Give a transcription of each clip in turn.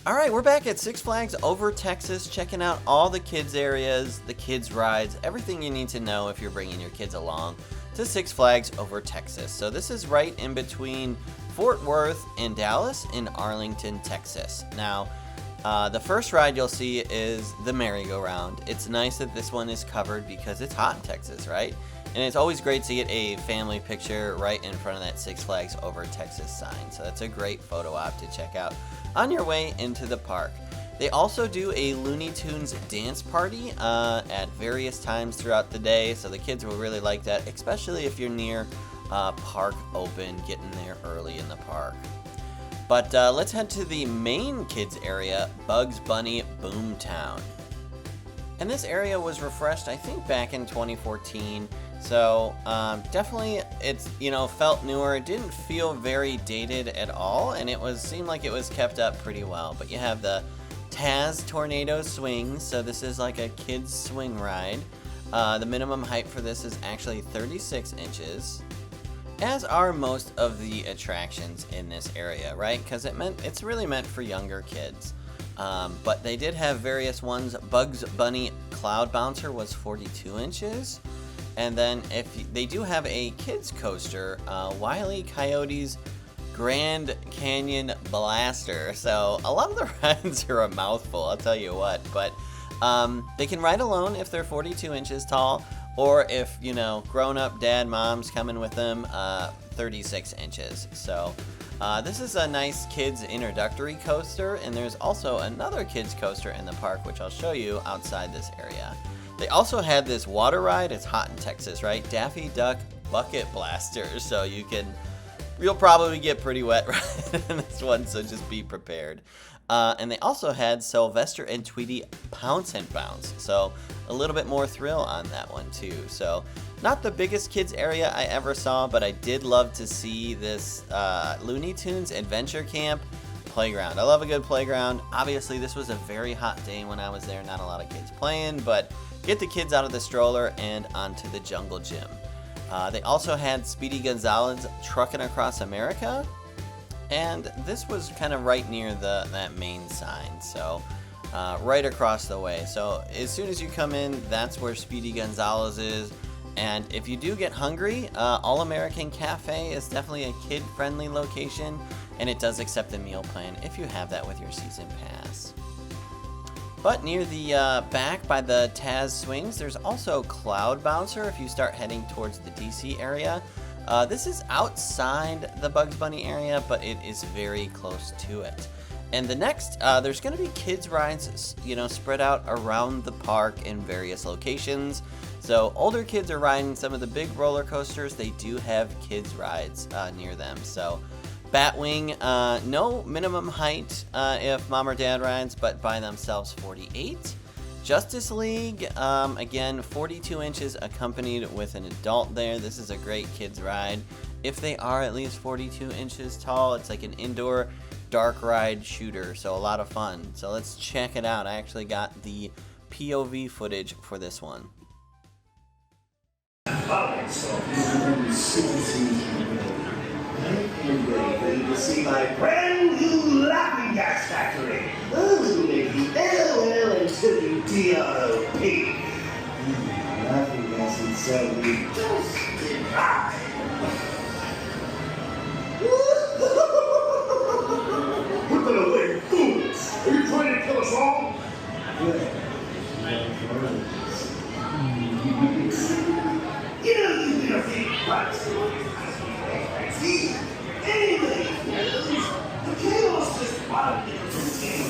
Alright, we're back at Six Flags Over Texas, checking out all the kids areas, the kids rides, everything you need to know if you're bringing your kids along to Six Flags Over Texas. So this is right in between Fort Worth and Dallas in Arlington, Texas. Now, the first ride you'll see is the merry-go-round. It's nice that this one is covered because it's hot in Texas, right? And it's always great to get a family picture right in front of that Six Flags Over Texas sign. So that's a great photo op to check out on your way into the park. They also do a Looney Tunes dance party at various times throughout the day, so the kids will really like that, especially if you're near park open, getting there early in the park. But let's head to the main kids area, Bugs Bunny Boomtown. And this area was refreshed, I think, back in 2014. So definitely, it's felt newer. It didn't feel very dated at all, and seemed like it was kept up pretty well. But you have the Taz Tornado Swing, so this is like a kid's swing ride. The minimum height for this is actually 36 inches, as are most of the attractions in this area, right? Because it's really meant for younger kids. But they did have various ones. Bugs Bunny Cloud Bouncer was 42 inches. And then they do have a kids coaster, Wile E. Coyote's Grand Canyon Blaster. So a lot of the rides are a mouthful, I'll tell you what. But they can ride alone if they're 42 inches tall, or if, grown-up dad, mom's coming with them, 36 inches. So this is a nice kids introductory coaster, and there's also another kids coaster in the park, which I'll show you outside this area. They also had this water ride. It's hot in Texas, right? Daffy Duck Bucket Blaster. So you'll probably get pretty wet right in this one, so just be prepared. And they also had Sylvester and Tweety Pounce and Bounce. So a little bit more thrill on that one too. So not the biggest kids area I ever saw, but I did love to see this Looney Tunes Adventure Camp playground. I love a good playground. Obviously, this was a very hot day when I was there. Not a lot of kids playing, but get the kids out of the stroller and onto the jungle gym. They also had Speedy Gonzales Trucking Across America, and this was kind of right near that main sign, so right across the way. So as soon as you come in, that's where Speedy Gonzales is. And if you do get hungry, All American Cafe is definitely a kid-friendly location, and it does accept the meal plan if you have that with your season pass. But near the back by the Taz Swings, there's also Cloud Bouncer if you start heading towards the DC area. This is outside the Bugs Bunny area, but it is very close to it. And the next, there's going to be kids rides, spread out around the park in various locations. So older kids are riding some of the big roller coasters. They do have kids rides near them. So Batwing, no minimum height if mom or dad rides, but by themselves 48. Justice League, again 42 inches accompanied with an adult there. This is a great kids ride if they are at least 42 inches tall. It's like an indoor dark ride shooter, so a lot of fun. So let's check it out. I actually got the POV footage for this one. Alright, so I'm ready to see my brand new laughing gas factory. Oh, Mickey, LOL and Silly DROP. Laughing gas and Sally just divine. Put that away, fools! Are you trying to kill us all? Good. You can think what's see, anybody knows the chaos just wanted to game.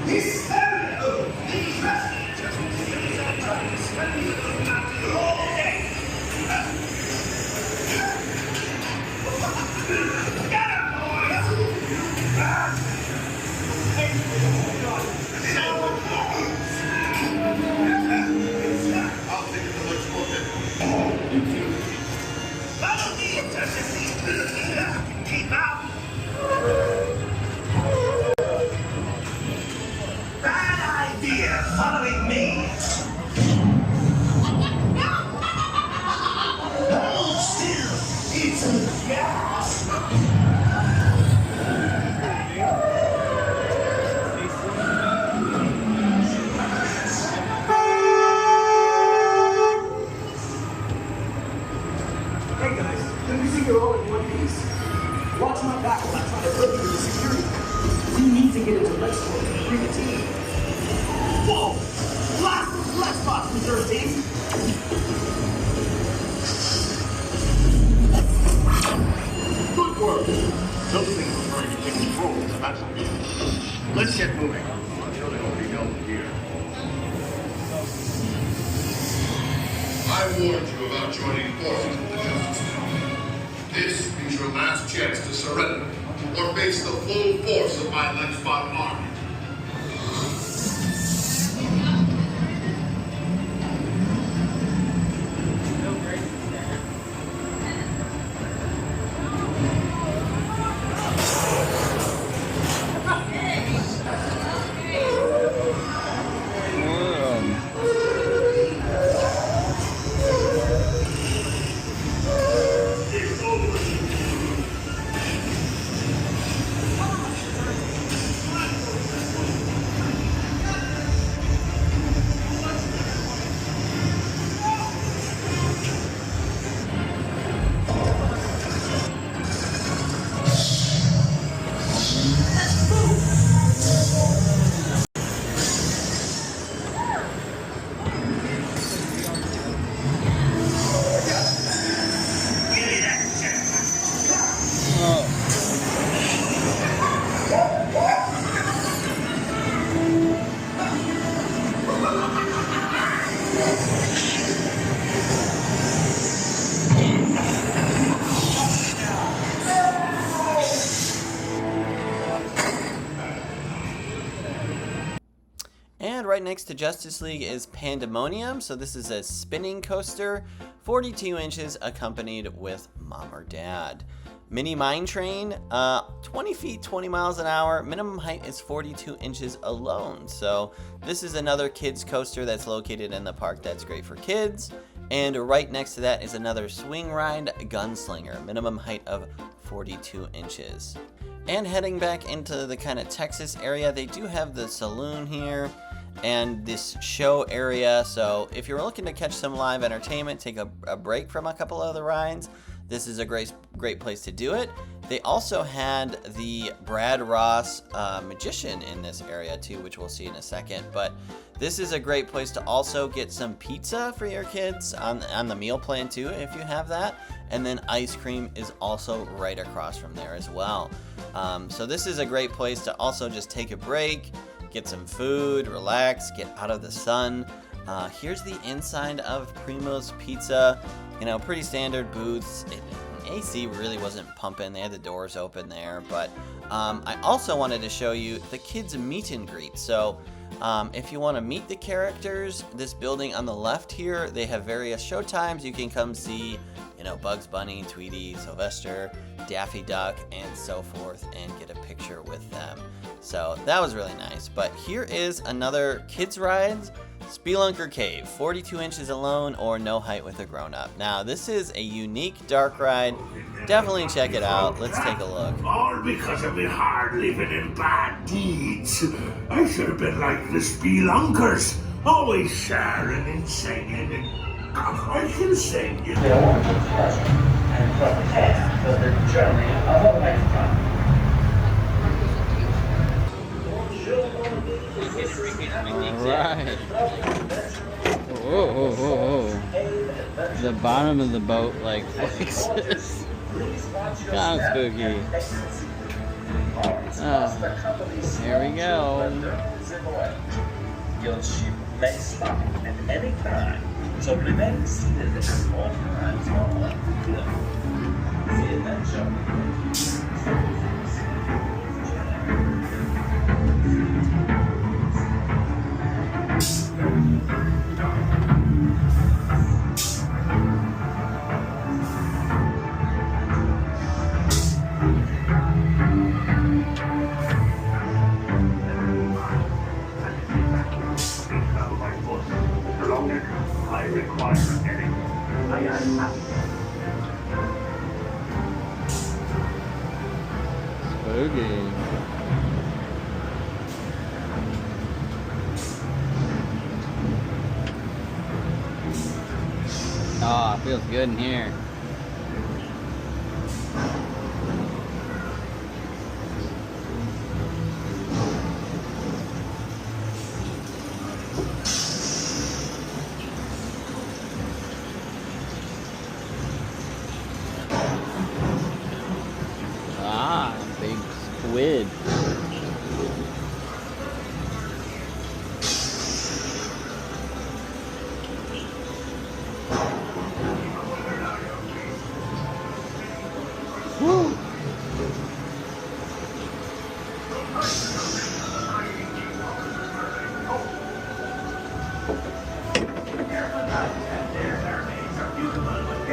This area of interest just trying to spend you all day. Get him, boys! Keep out! Bad idea following me! I warned you about joining forces with the Justice League. This is your last chance to surrender or face the full force of my Lexbot army. And right next to Justice League is Pandemonium. So this is a spinning coaster, 42 inches, accompanied with mom or dad. Mini Mine Train, 20 feet, 20 miles an hour. Minimum height is 42 inches alone. So this is another kids coaster that's located in the park that's great for kids. And right next to that is another swing ride, Gunslinger, minimum height of 42 inches. And heading back into the kind of Texas area, they do have the saloon here and this show area. So if you're looking to catch some live entertainment, take a break from a couple of the rides, this is a great place to do it. They also had the Brad Ross magician in this area too, which we'll see in a second. But this is a great place to also get some pizza for your kids on the meal plan too, if you have that. And then ice cream is also right across from there as well. So this is a great place to also just take a break, get some food, relax, get out of the sun. Here's the inside of Primo's Pizza. You know, pretty standard booths. AC really wasn't pumping. They had the doors open there. But I also wanted to show you the kids' meet and greet. So if you want to meet the characters, this building on the left here, they have various show times. You can come see, you know, Bugs Bunny, Tweety, Sylvester, Daffy Duck, and so forth, and get a picture with them. So that was really nice. But here is another kids' rides. Speelunker Cave, 42 inches alone or no height with a grown-up. Now, this is a unique dark ride. Definitely check it out. Let's take a look. All because of me hard living and bad deeds. I should have been like the Spelunkers, always sharing and singing, and I can sing, you know. They want to be pleasant and protect for the journey of a lifetime. Alright. Whoa, whoa, whoa, whoa. The bottom of the boat, like, flexes. Kind of spooky. Oh, here we go. Your ship may stop at any time, so remain seated at all times while the adventure. I require anything. I am happy. Spooky. Oh, it feels good in here. Big squid.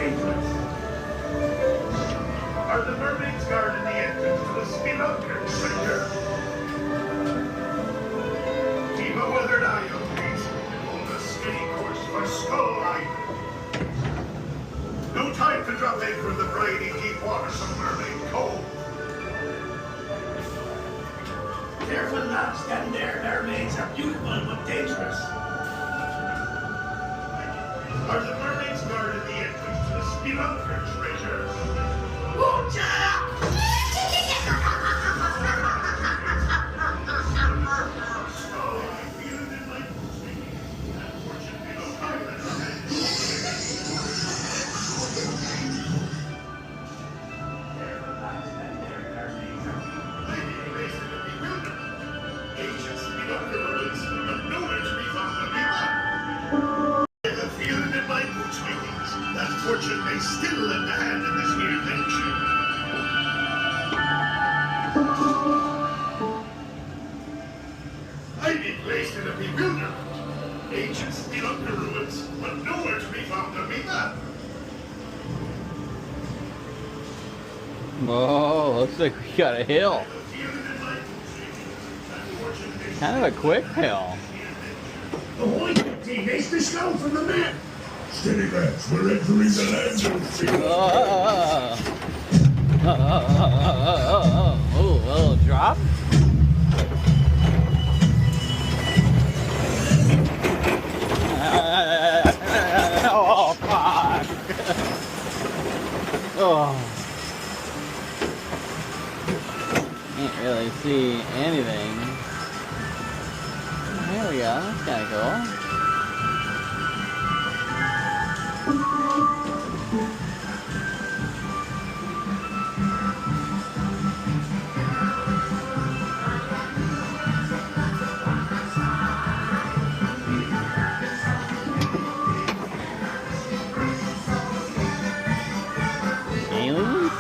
dangerous. Are the mermaids guarding the entrance to the Spelunker, stranger? Keep a weathered eye on these. Hold a steady course for Skull Island. No time to drop anchor in the briny deep waters of Mermaid Cove. Careful not stand there. Mermaids are beautiful but dangerous. Are the mermaids guarding the entrance to the Speelunker, treasure? Watch out! Fortune may still lend a hand in this here venture. I've been placed in a bewilderment. Ancient Speelunker ruins, but nowhere to be found on me map. Whoa, looks like we got a hill. Kind of a quick hill. Ahoy, Captain! It's the snow from the map! Steady, lads, we're entering the land of fear. Oh, a little drop. Oh, fuck. Oh. Can't really see anything. There we go. That's kind of cool. Aliens?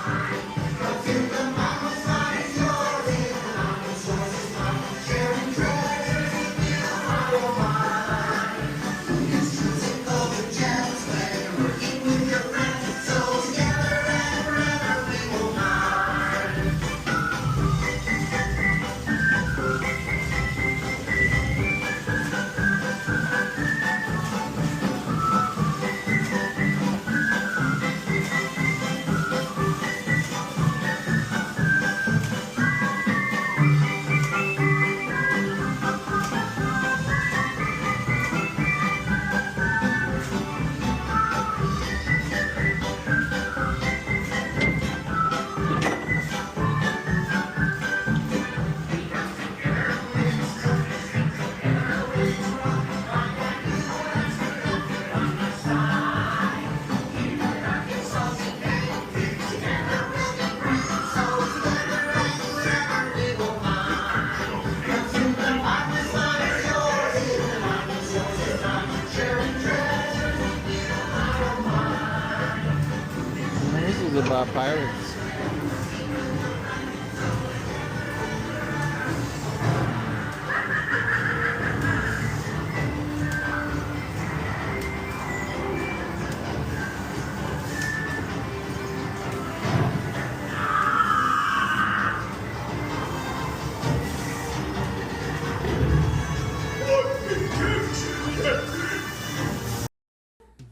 This is about pirates.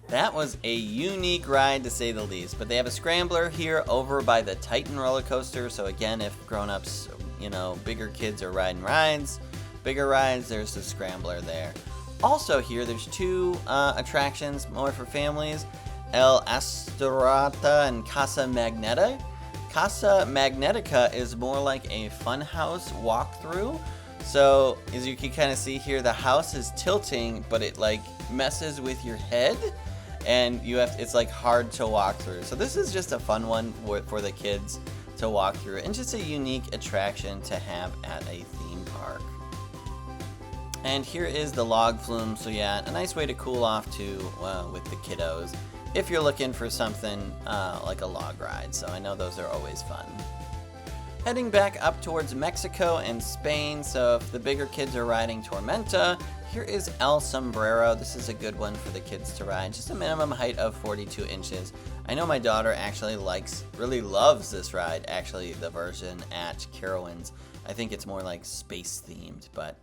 That was a unique ride to say the least, but they have a scrambler here over by the Titan roller coaster. So again, if grown-ups, bigger kids are riding bigger rides, there's the scrambler there. Also here, there's two attractions more for families, El Astorata and Casa Magnetica. Casa Magnetica is more like a funhouse walkthrough. So as you can kind of see here, the house is tilting, but it like messes with your head. And it's like hard to walk through. So this is just a fun one for the kids to walk through, and just a unique attraction to have at a theme park. And here is the log flume. So yeah, a nice way to cool off too with the kiddos if you're looking for something like a log ride. So I know those are always fun. Heading back up towards Mexico and Spain, so if the bigger kids are riding Tormenta, here is El Sombrero. This is a good one for the kids to ride, just a minimum height of 42 inches. I know my daughter actually really loves this ride, actually the version at Carowinds. I think it's more like space themed, but